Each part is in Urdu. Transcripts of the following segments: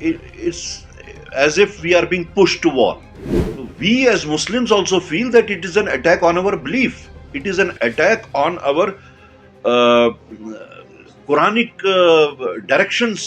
It's as if we are being pushed to war. We as Muslims also feel that it is an attack on our belief. It is an attack on our Quranic directions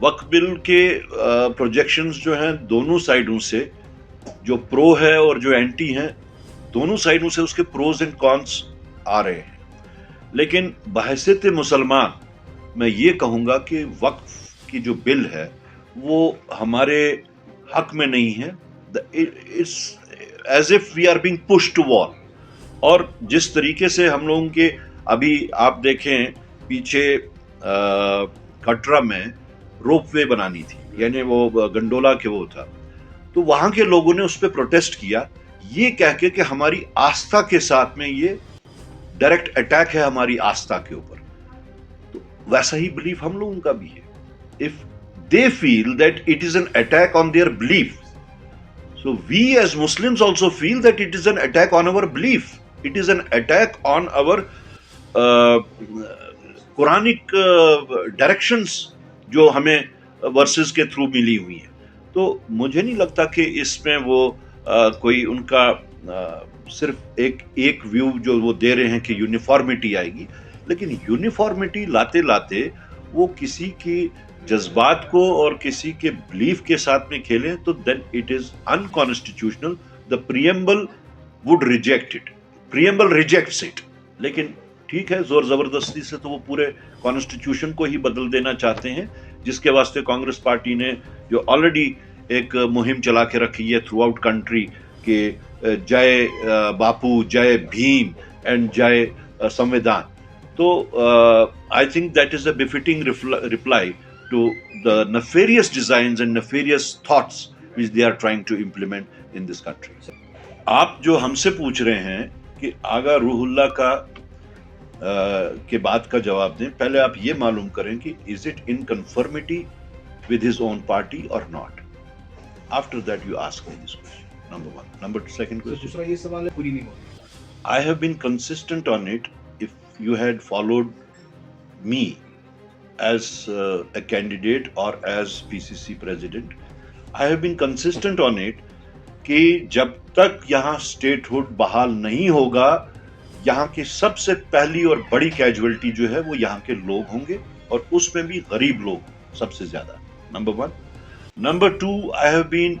وقف بل کے پروجیکشنز جو ہیں دونوں سائڈوں سے، جو پرو ہے اور جو اینٹی ہیں، دونوں سائڈوں سے اس کے پروز اینڈ کونس آ رہے ہیں. لیکن بحیثیت مسلمان میں یہ کہوں گا کہ وقف کی جو بل ہے وہ ہمارے حق میں نہیں ہے. As if we are being push to wall. اور جس طریقے سے ہم لوگوں کے ابھی آپ دیکھیں پیچھے کٹرا میں روپ وے بنانی تھی، یعنی وہ گنڈولا کے وہ تھا، تو وہاں کے لوگوں نے اس پہ پروٹیسٹ کیا یہ کہہ کے کہ ہماری آستھا کے ساتھ میں یہ ڈائریکٹ اٹیک ہے ہماری آستھا کے اوپر. تو ویسا ہی بلیف ہم لوگوں کا بھی ہے. If they feel that it is an attack on their belief, so we as Muslims also feel that it is an attack on our belief. It is an attack on our Quranic directions جو ہمیں ورسز کے تھرو ملی ہوئی ہیں. تو مجھے نہیں لگتا کہ اس میں وہ کوئی ان کا صرف ایک ویو جو وہ دے رہے ہیں کہ یونیفارمٹی آئے گی. لیکن یونیفارمٹی لاتے لاتے وہ کسی کی جذبات کو اور کسی کے بلیف کے ساتھ میں کھیلیں تو then it is unconstitutional. The preamble would reject it, preamble rejects it. لیکن ٹھیک ہے، زور زبردستی سے تو وہ پورے کانسٹیٹیوشن کو ہی بدل دینا چاہتے ہیں، جس کے واسطے کانگریس پارٹی نے جو آلریڈی ایک مہم چلا کے رکھی ہے تھرو آؤٹ کنٹری کہ جائے باپو، جائے بھیم اینڈ جائے سمویدھان. تو I think that is a بefitting reply to the nefarious designs and nefarious thoughts which they are trying to implement in this country. آپ جو ہم سے پوچھ رہے ہیں کہ آغا روح اللہ کا کے بات کا جواب دیں، پہلے آپ یہ معلوم کریں کہ is it in conformity with his own party or not. After that you ask me this question. Number one. Number second question. دوسرا یہ سوال ہے پوری نہیں ہوتی. I have been consistent on it. If you had followed me as a candidate or as PCC president, I have been consistent on it کہ جب تک یہاں اسٹیٹ ہوڈ بحال نہیں ہوگا، یہاں کی سب سے پہلی اور بڑی کیجویلٹی جو ہے وہ یہاں کے لوگ ہوں گے، اور اس میں بھی غریب لوگ سب سے زیادہ. Number one. Number two, I have been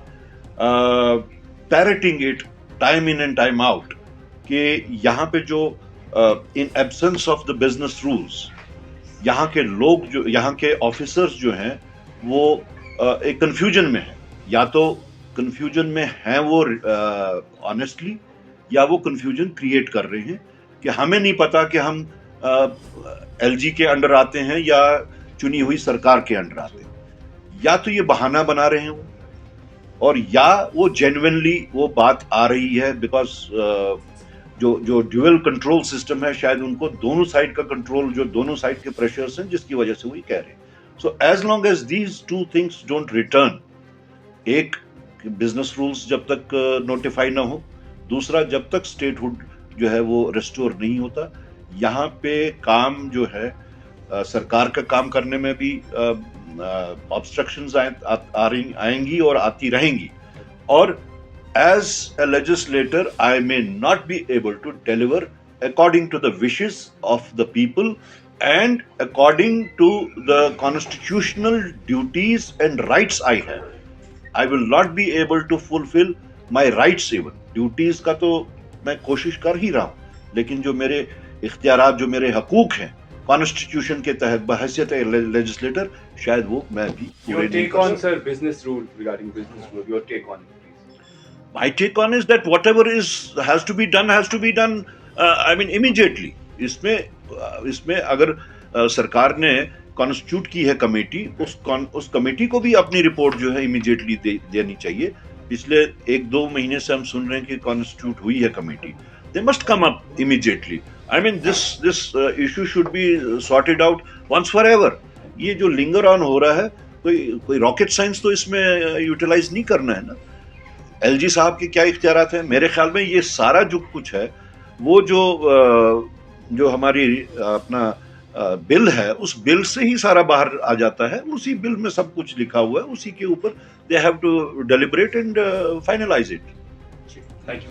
parroting it time in and time out کہ یہاں پہ جو in absence of the business rules یہاں کے لوگ جو یہاں کے آفیسرز جو ہیں وہ ایک کنفیوژن میں ہیں. یا تو کنفیوژن میں ہیں وہ آنیسٹلی، یا وہ کنفیوژن کریٹ کر رہے ہیں کہ ہمیں نہیں پتا کہ ہم ایل جی کے انڈر آتے ہیں یا چنی ہوئی سرکار کے انڈر آتے ہیں. یا تو یہ بہانہ بنا رہے ہیں اور یا وہ جینوینلی وہ بات آ رہی ہے بیکاز جو ڈیول کنٹرول سسٹم ہے شاید ان کو دونوں سائڈ کا کنٹرول، جو دونوں سائڈ کے پریشرز ہیں جس کی وجہ سے وہی کہہ رہے ہیں. So as long as these two things don't return, ایک بزنس رولز جب تک نوٹیفائی نہ ہو، دوسرا جب تک اسٹیٹ ہوڈ جو ہے وہ ریسٹور نہیں ہوتا، یہاں پہ کام جو ہے سرکار کا کام کرنے میں بھی آبسٹرکشنز آئیں گی اور آتی رہیں گی. اور as a legislator, I may not be able to deliver according to the wishes of the people and according to the constitutional duties and rights I have. I will not be able to fulfill my rights even. Duties کا تو میں کوشش کر ہی رہا ہوں، لیکن جو میرے اختیارات، جو میرے حقوق ہیں کانسٹیٹیوشن کے تحت بحیثیت لیجسلیٹر، شاید وہ میں بھی پورے نہیں کر سکتا. Your take on, sir, business rule, regarding business rule, your take on it. My take on is that whatever has to be done, I mean immediately. اس میں اگر سرکار نے کانسٹیٹیوٹ کی ہے کمیٹی، اس کمیٹی کو بھی اپنی رپورٹ جو ہے امیڈیٹلی دینی چاہیے. پچھلے 1-2 مہینے سے ہم سن رہے ہیں کہ کانسٹیٹیوٹ ہوئی ہے committee. They must come up immediately. I mean this issue should be sorted out once forever. یہ جو لنگر آن ہو رہا ہے، کوئی راکٹ سائنس تو اس میں یوٹیلائز نہیں کرنا ہے نا. ایل جی صاحب کے کیا اختیارات ہیں؟ میرے خیال میں یہ سارا جو کچھ ہے وہ جو ہماری اپنا بل ہے، اس بل سے ہی سارا باہر آ جاتا ہے. اسی بل میں سب کچھ لکھا ہوا ہے، اسی کے اوپر they have to deliberate and finalize it. Thank you.